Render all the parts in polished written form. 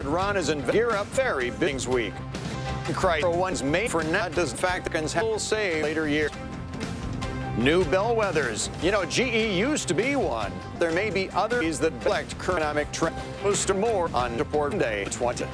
Ron is in gear up very big week. Chrysler one's made for now does in fact will say later years. New bellwethers. You know, GE used to be one. There may be others that reflect current economic trends. Most or more on Report Day 20.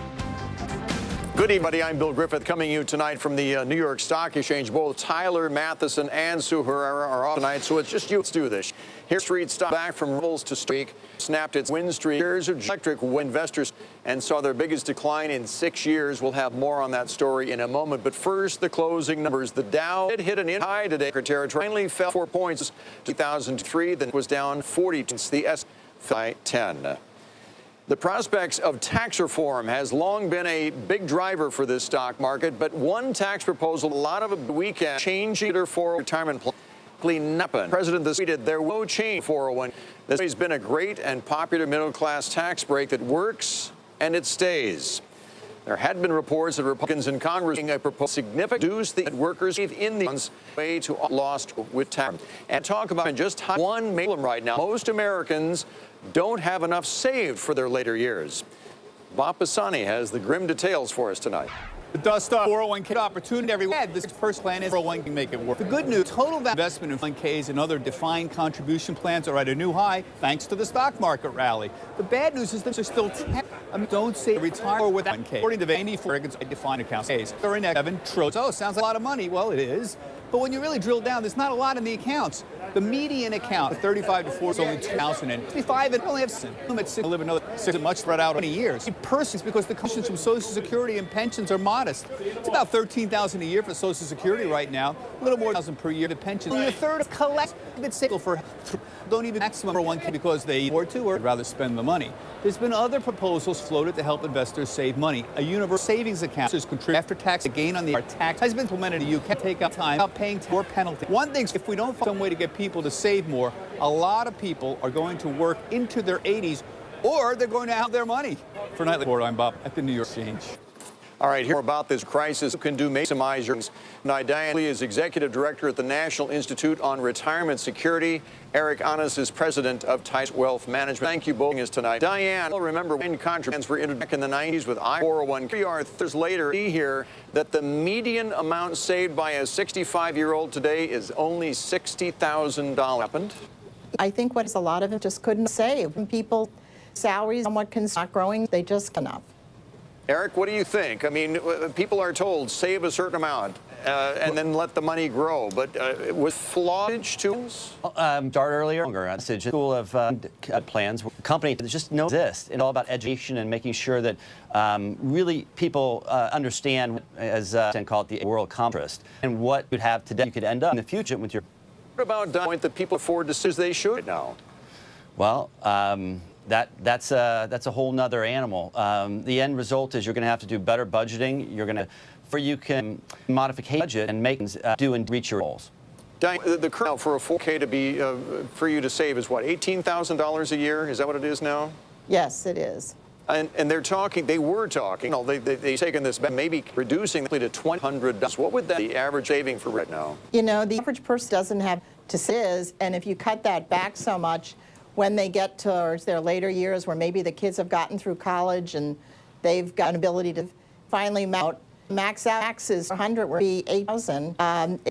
Good evening, buddy. I'm Bill Griffith coming to you tonight from the New York Stock Exchange. Both Tyler Mathisen and Sue Herrera are off tonight, so it's just you. Let's do this. Here, Street stock back from levels to streak, snapped its win streak. Shares of electric investors and saw their biggest decline in 6 years. We'll have more on that story in a moment. But first, the closing numbers. The Dow did hit an high today. Territory finally fell 4 points. 2003, then was down 40. The S&P 10. The prospects of tax reform has long been a big driver for this stock market, but one tax proposal, a lot of a weekend, changing it for retirement plan. President tweeted there will change 401. This has been a great and popular middle-class tax break that works and it stays. There had been reports that Republicans in Congress proposed significant reduce the workers in the way to lost with tax. And talk about just how one made them right now. Most Americans don't have enough saved for their later years. Bob Pisani has the grim details for us tonight. The dust off 401k opportunity everyone. This first plan is 401k can make it work. The good news, total investment in 401ks and other defined contribution plans are at a new high thanks to the stock market rally. The bad news is that they're still don't say retire with 1K. According to 84 Americans, defined accounts. They're in 7 trillion. Oh, sounds like a lot of money. Well, it is. But when you really drill down, there's not a lot in the accounts. The median account, 35 to 40, is only 2,000, and 55 and only have some at 6, live another 6, much spread out 20 years. Persons, because the contributions from Social Security and pensions are modest. It's about 13,000 a year for Social Security right now, a little more than 1,000 per year to pensions. Only a third of collected single for don't even maximum for 1K because they afford to or rather spend the money. There's been other proposals floated to help investors save money. A universal savings account is contribute after tax. A gain on the tax has been implemented in the UK. Take out time without paying more penalty. One thing, if we don't find some way to get people to save more, a lot of people are going to work into their 80s or they're going to have their money. For Nightly Report, I'm Bob at the New York Exchange. All right, here about this crisis can do maximize your. Now, Diane Lee is executive director at the National Institute on Retirement Security. Eric Annis is president of Tice Wealth Management. Thank you both tonight. Diane, I'll remember when contracts were introduced back in the 90s with I-401. 3 years later, we hear that the median amount saved by a 65-year-old today is only $60,000. Happened? I think what's a lot of it just couldn't save. People, salaries somewhat not growing, they just enough. Eric, what do you think? I mean, people are told save a certain amount and then let the money grow, but with flawed tools? Start earlier, longer. Message school of plans. Company that just no exist. It's all about education and making sure that really people understand, as call it, the world contrast, and what you'd have today. You could end up in the future with your. What about the point that people afford to say they should now? Well. That's a whole nother animal. The end result is you're going to have to do better budgeting. You're going to, you can modify budget and make do and reach your goals. The current for a 4K to be for you to save is what, $18,000 a year? Is that what it is now? Yes, it is. And they were talking. You know, they've taken this back, maybe reducing it to $200. What would that be average saving for right now? You know, the average person doesn't have to save, and if you cut that back so much, when they get towards their later years where maybe the kids have gotten through college and they've got an ability to finally max out taxes 100 would be 8,000,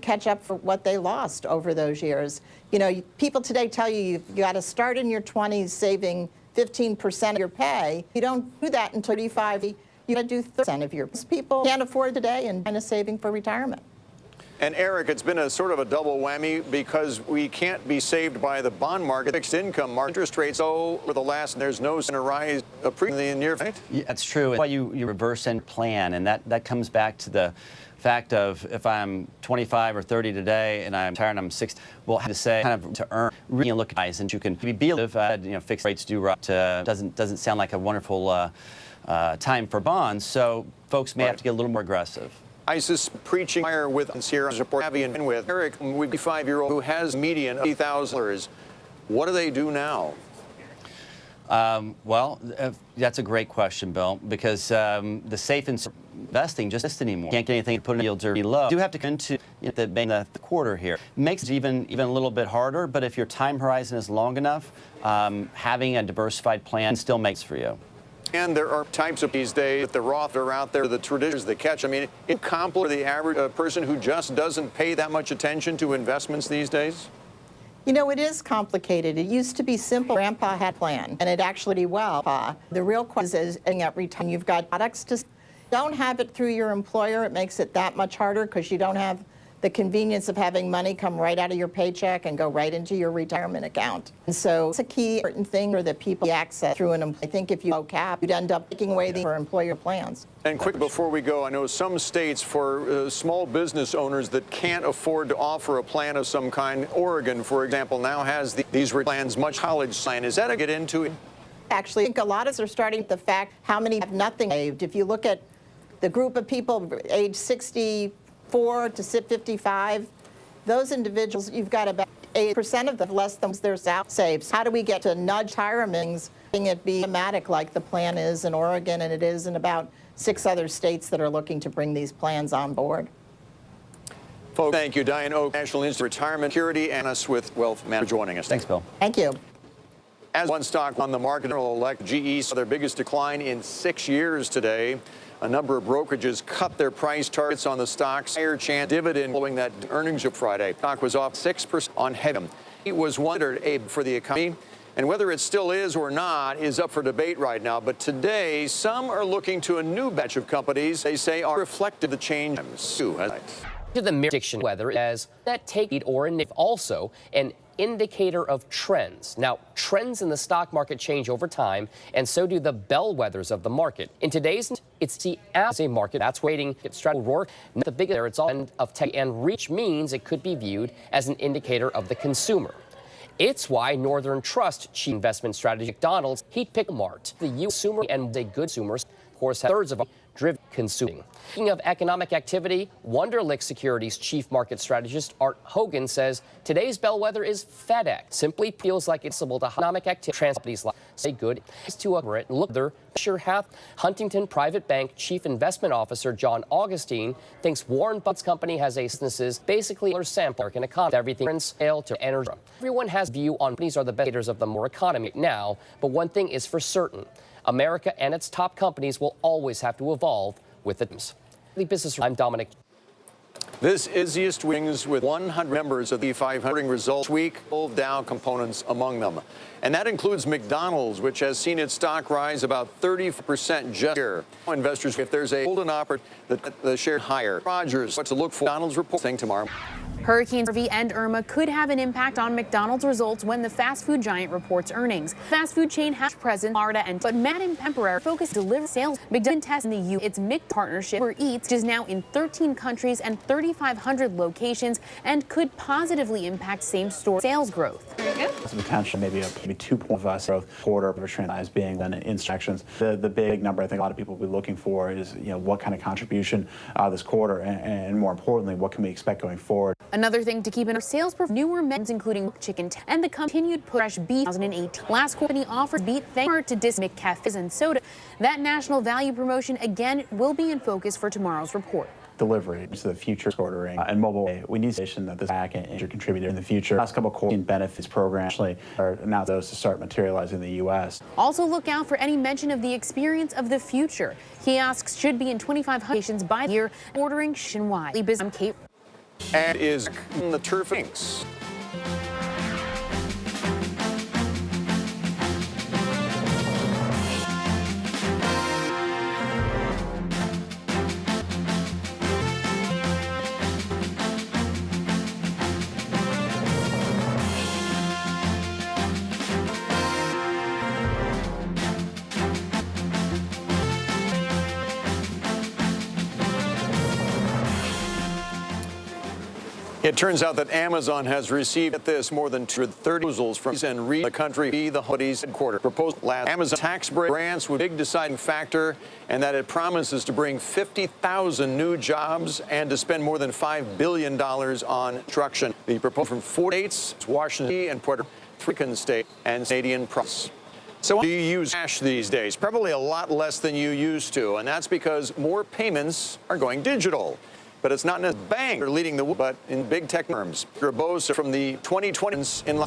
catch up for what they lost over those years. You know, people today tell you you've got to start in your 20s saving 15% of your pay. You don't do that until 35. You got to do 30% of your people can't afford today and kind of saving for retirement. And Eric, it's been a sort of a double whammy because we can't be saved by the bond market, fixed income market, interest rates over the last, and there's no rise in the near future. Yeah, that's true. That's why you reverse and plan, and that comes back to the fact of if I'm 25 or 30 today and I'm tired and I'm 60, we'll have to say kind of to earn, really look at eyes, and you can be fixed rates do right. Doesn't sound like a wonderful time for bonds, so folks may have to get a little more aggressive. ISIS preaching fire with us here on support and with Eric, a 55-year-old who has median of $80,000. What do they do now? Well, that's a great question, Bill, because the safe investing just isn't anymore. Can't get anything to put in yields are low. You do have to come into the quarter here. Makes it even a little bit harder, but if your time horizon is long enough, having a diversified plan still makes for you. And there are types of these days that the Roth are out there, the traditions, the catch. I mean, it complex the average person who just doesn't pay that much attention to investments these days? You know, it is complicated. It used to be simple. Grandpa had a plan, and it actually did well. The real question is, at retirement, you've got products to don't have it through your employer. It makes it that much harder because you don't have the convenience of having money come right out of your paycheck and go right into your retirement account. And so it's a key important thing for that people access through an employer. I think if you low cap, you'd end up taking away the employer plans. And quick before we go, I know some states for small business owners that can't afford to offer a plan of some kind. Oregon, for example, now has these plans, much college plan. Is that a get into it? Actually, I think a lot of us are starting with the fact how many have nothing saved. If you look at the group of people age 64 to 55, those individuals, you've got about 8% of them less than their salary saves. How do we get to nudge retirements, having it be automatic like the plan is in Oregon and it is in about 6 other states that are looking to bring these plans on board? Folks, thank you. Diane Oak, National Institute of Retirement Security, and us with Wealth Management joining us. Thanks, Bill. Thank you. As one stock on the market, General Electric, GE saw their biggest decline in 6 years today. A number of brokerages cut their price targets on the stock's higher chance dividend following that earnings of Friday. Stock was off 6% on heavy. It was wondered for the economy, and whether it still is or not is up for debate right now. But today, some are looking to a new batch of companies they say are reflective of the change. Sue has to the prediction whether as that take or also an indicator of trends. Now, trends in the stock market change over time, and so do the bellwethers of the market. In today's, it's the as a market that's waiting. It's Stratton Rourke, not the biggest there. It's all end of tech, and reach means it could be viewed as an indicator of the consumer. It's why Northern Trust chief investment strategy McDonald's he picked Mart, the U.S. consumer and the good consumers, of course, have thirds of them driven consuming. Speaking of economic activity, Wunderlich Securities chief market strategist Art Hogan says today's bellwether is FedEx. Simply feels like it's able to economic activity companies like say good to a it look there. Sure half Huntington Private Bank chief investment officer John Augustine thinks Warren Buffett's company has a businesses basically a sample can economy everything from sale to energy. Everyone has view on companies are the betters of the more economy now, but one thing is for certain. America and its top companies will always have to evolve with the times. The business. I'm Dominic. This is East Wings with 100 members of the 500 results week, full Dow components among them. And that includes McDonald's, which has seen its stock rise about 30% just here. Investors, if there's a golden opportunity, the share higher. Rogers, what to look for? McDonald's report thing tomorrow. Hurricanes Harvey and Irma could have an impact on McDonald's results when the fast food giant reports earnings. Fast food chain has present Florida but Matt and Temporary focus deliver sales. McDonald's tests in the U. Its mixed partnership for Eats is now in 13 countries and 3,500 locations and could positively impact same-store sales growth. There you go. There's potential maybe 2 points of us growth quarter of a trend as being then instructions. The big number I think a lot of people will be looking for is what kind of contribution this quarter and more importantly what can we expect going forward. Another thing to keep in our sales for newer menus including chicken and the continued push beef 2018. Last company offers beat thanks to Dismic cafes and soda. That national value promotion again will be in focus for tomorrow's report. Delivery to the future ordering and mobile. We need to that this back and contributor in the future. Last couple of quarter benefits programs actually are now those to start materializing in the U.S. Also look out for any mention of the experience of the future. Kiosks should be in 2,500 locations by year, ordering nationwide. I'm Kate. And is the Turf Inks. It turns out that Amazon has received at this more than 230 proposals from and the country be the Hoodie's headquarters. Proposed last Amazon tax break grants with a big deciding factor, and that it promises to bring 50,000 new jobs and to spend more than $5 billion on construction. The proposal from 4 states, Washington and Puerto Rican state and Canadian province. So do you use cash these days? Probably a lot less than you used to, and that's because more payments are going digital. But it's not in a bank or leading the way, but in big tech firms. Grabosa from the 2020s in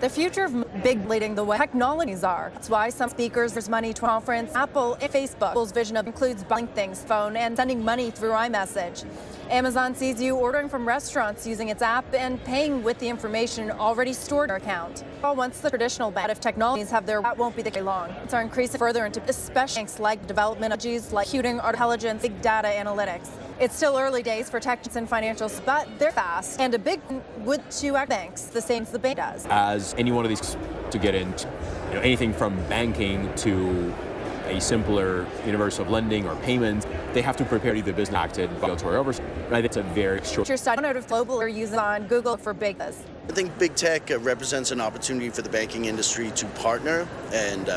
The The future of big leading the way technologies are. That's why some speakers, there's money to conference, Apple and Facebook. Apple's vision includes buying things, phone, and sending money through iMessage. Amazon sees you ordering from restaurants using its app and paying with the information already stored in your account. Well, once the traditional bet of technologies have their, that won't be the case long. It's are increasing further into especially like development of technologies like computing, artificial intelligence, big data analytics. It's still early days for tech and financials, but they're fast. And a big with two banks, the same as the bank does. As any one of these to get into, anything from banking to a simpler universe of lending or payments, they have to prepare either business acted by regulatory oversight. I think it's a very short. Your study out of global are using on Google for big business. I think big tech represents an opportunity for the banking industry to partner and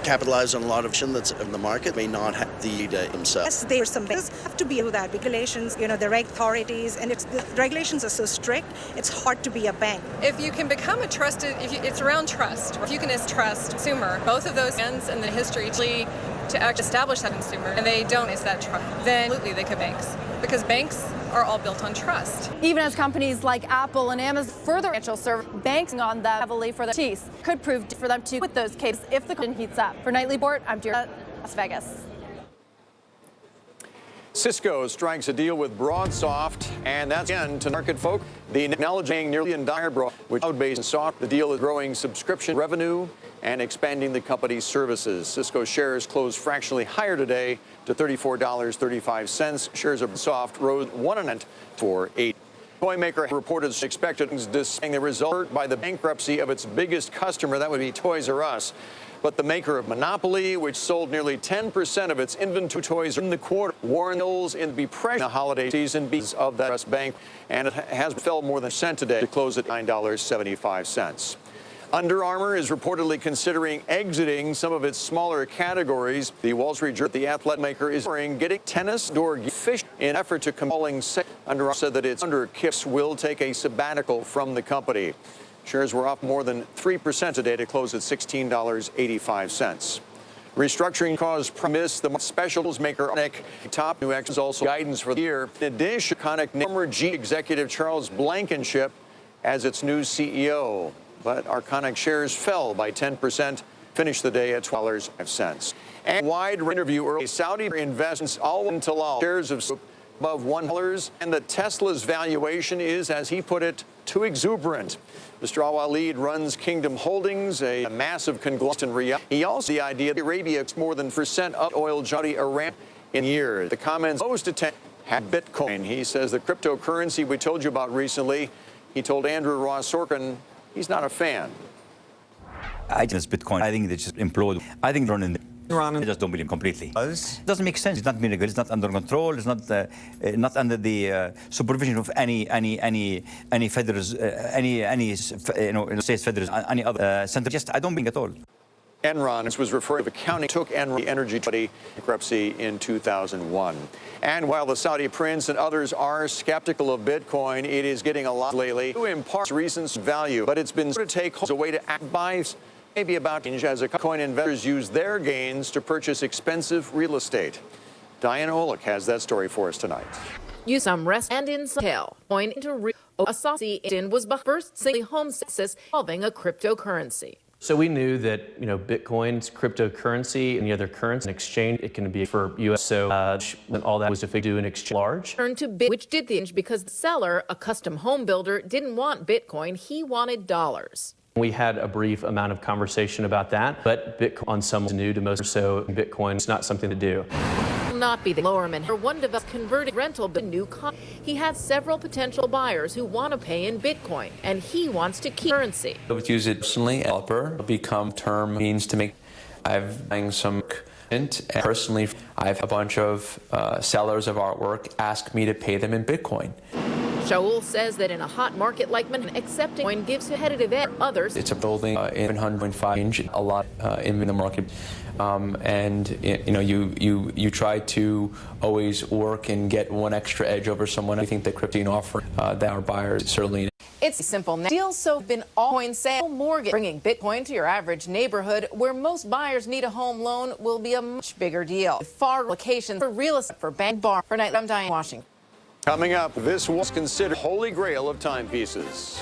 capitalize on a lot of shit that's in the market, may not have the data themselves. Yes, there are some things have to be able that regulations, the reg authorities, and the regulations are so strict, it's hard to be a bank. If you can become a trusted, it's around trust. If you can trust consumer, both of those ends in the history to actually establish that consumer, and they don't is that trust, then absolutely they could banks. Because banks are all built on trust. Even as companies like Apple and Amazon further financial service banking on them heavily for the cheese could prove for them to with those cases if the condition heats up. For Nightly Report, I'm Deirdre, Las Vegas. Cisco strikes a deal with BroadSoft, and that's again to market folk. The technology nearly in dire broad, which cloud-based software. The deal is growing subscription revenue and expanding the company's services. Cisco shares closed fractionally higher today to $34.35. Shares of BroadSoft rose 1% for 8. Toy maker reported expected saying the result by the bankruptcy of its biggest customer, that would be Toys R Us. But the maker of Monopoly, which sold nearly 10% of its inventory toys in the quarter, warned Knowles in the pressure holiday season of that US bank, and it has fell more than a cent today to close at $9.75. Under Armour is reportedly considering exiting some of its smaller categories. The Wall Street Journal, the athletic maker, is getting tennis door fish in effort to compelling. Under Armour said that its under Kips will take a sabbatical from the company. Shares were up more than 3% today to close at $16.85. Restructuring caused miss the specials maker Arconic. Top new actions also guidance for the year. In addition, Arconic named former G executive Charles Blankenship as its new CEO. But Arconic shares fell by 10%, finished the day at $12.05. And wide interview early Saudi investments all into law. Shares of above $1, and the Tesla's valuation is, as he put it, too exuberant. Mr. Al-Walid runs Kingdom Holdings, a massive conglomerate in Riyadh. He also the idea that Arabia is more than % of oil Saudi Iran in years. The comments most attention had Bitcoin. He says the cryptocurrency we told you about recently. He told Andrew Ross Sorkin he's not a fan. I just Bitcoin. I think they just implode. I think running. I just don't believe completely. It doesn't make sense. It's not miracle. It's not under control. It's not under the supervision of any federal, any state federal, any other center. Just I don't think at all. Enron was referring to accounting took Enron Energy bankruptcy in 2001. And while the Saudi prince and others are skeptical of Bitcoin, it is getting a lot lately to impart recent value. But it's been to take a way to buy maybe about as Bitcoin investors use their gains to purchase expensive real estate. Diana Olick has that story for us tonight. Use some rest and in tail. Point into association was the first single home census involving a cryptocurrency. So we knew that, Bitcoin's cryptocurrency and the other currency in exchange, it can be for U.S. So all that was to do an exchange large. Turned to Bit, which did the exchange because the seller, a custom home builder, didn't want Bitcoin. He wanted dollars. We had a brief amount of conversation about that, but Bitcoin on some new to most, so Bitcoin is not something to do. Will not be the Lowerman. For one developer converted rental to new he has several potential buyers who want to pay in Bitcoin, and he wants to keep currency. I would use it personally. Developer become term means to make. I've buying some. And personally, I've a bunch of sellers of artwork ask me to pay them in Bitcoin. Shaul says that in a hot market like Manhattan, accepting Bitcoin gives competitive edge others. It's a building in 105 inch, a lot in the market, and you try to always work and get one extra edge over someone. I think that crypto offer that our buyers certainly. It's simple. Deals so been all coin sale mortgage, bringing Bitcoin to your average neighborhood where most buyers need a home loan will be a much bigger deal. Far locations for real estate for bank bar. For night, I'm Diane Washington. Coming up, this was considered holy grail of timepieces.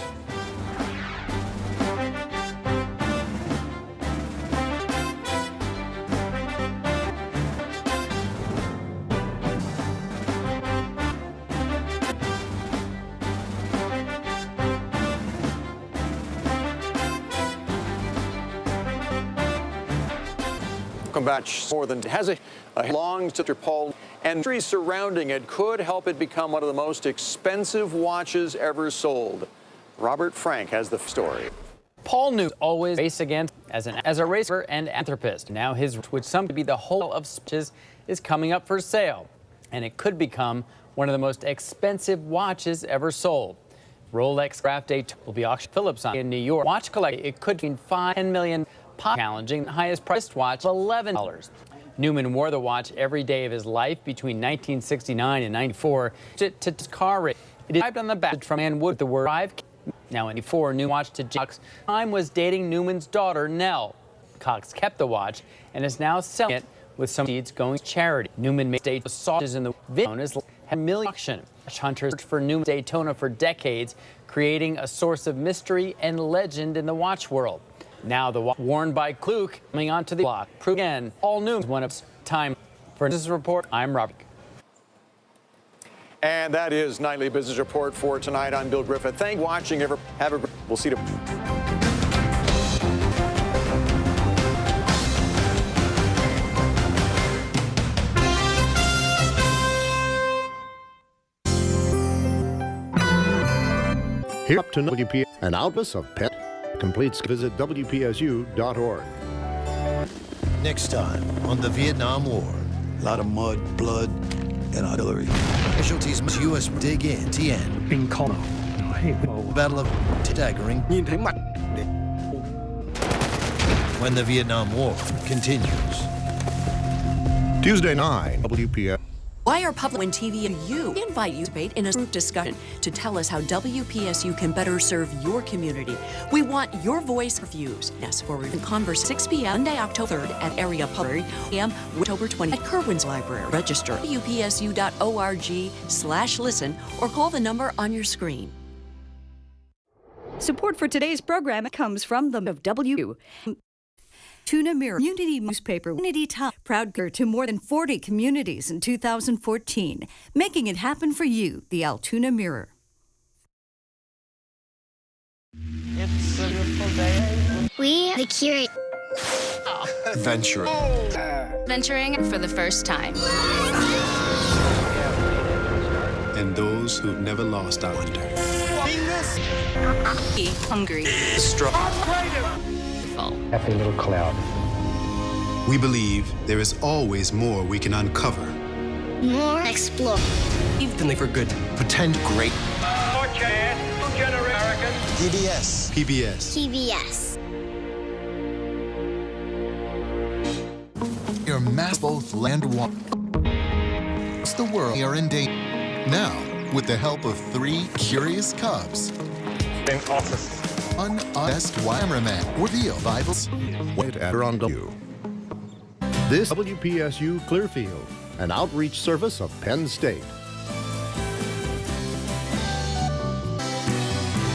Come back more than has a long to Paul, and the surrounding it could help it become one of the most expensive watches ever sold. Robert Frank has the story. Paul Newman always race against as a racer and anthropist. Now his, which some could be the whole of watches, is coming up for sale, and it could become one of the most expensive watches ever sold. Rolex Craft 8 will be auctioned Phillips on in New York. Watch collect, it could be $10 million, challenging the highest priced watch of $11. Newman wore the watch every day of his life between 1969 and 94 to his car race. It is on the back from Ann Wood, the word 5. Now in 94, Newman watch to Cox. Time was dating Newman's daughter, Nell. Cox kept the watch and is now selling it with some seeds going to charity. Newman made Daytona sauces in the video known as a million auction. Hunters searched for Newman's Daytona for decades, creating a source of mystery and legend in the watch world. Now the watch worn by Kluke coming onto the block. Prove again, Paul Newman one of time. For this report, I'm Robert. And that is Nightly Business Report for tonight. I'm Bill Griffith. Thank you for watching. Have a we'll see you. Here up to WP, an outpost of pet completes. Visit WPSU.org. Next time on the Vietnam War, a lot of mud, blood, and artillery. Casualties. U.S. dig in. TN. In Congo. Battle of Staggering. When the Vietnam War continues. Tuesday night, WPS. Why are public when TV and you? We invite you to participate in a group discussion to tell us how WPSU can better serve your community. We want your voice reviews. Yes, forward and converse 6 p.m. Monday, October 3rd at Area Public p.m. October 20th at Kerwin's Library. Register WPSU.org/listen or call the number on your screen. Support for today's program comes from the W. Tuna Mirror Community Newspaper Unity Top proud to more than 40 communities in 2014, making it happen for you. The Altoona Mirror. It's a beautiful day. We the curate. Venturing. Venturing for the first time. And those who've never lost our wonder. Hungry. Struck. Happy little cloud. We believe there is always more we can uncover. More explore. Even for good. Pretend great. More chance. American. PBS. PBS. PBS. Your mass both land one. It's the world we are in danger. Now, with the help of 3 curious cubs. In office. Best cameraman. Reveal Bibles. Wait at you. This WPSU Clearfield, an outreach service of Penn State.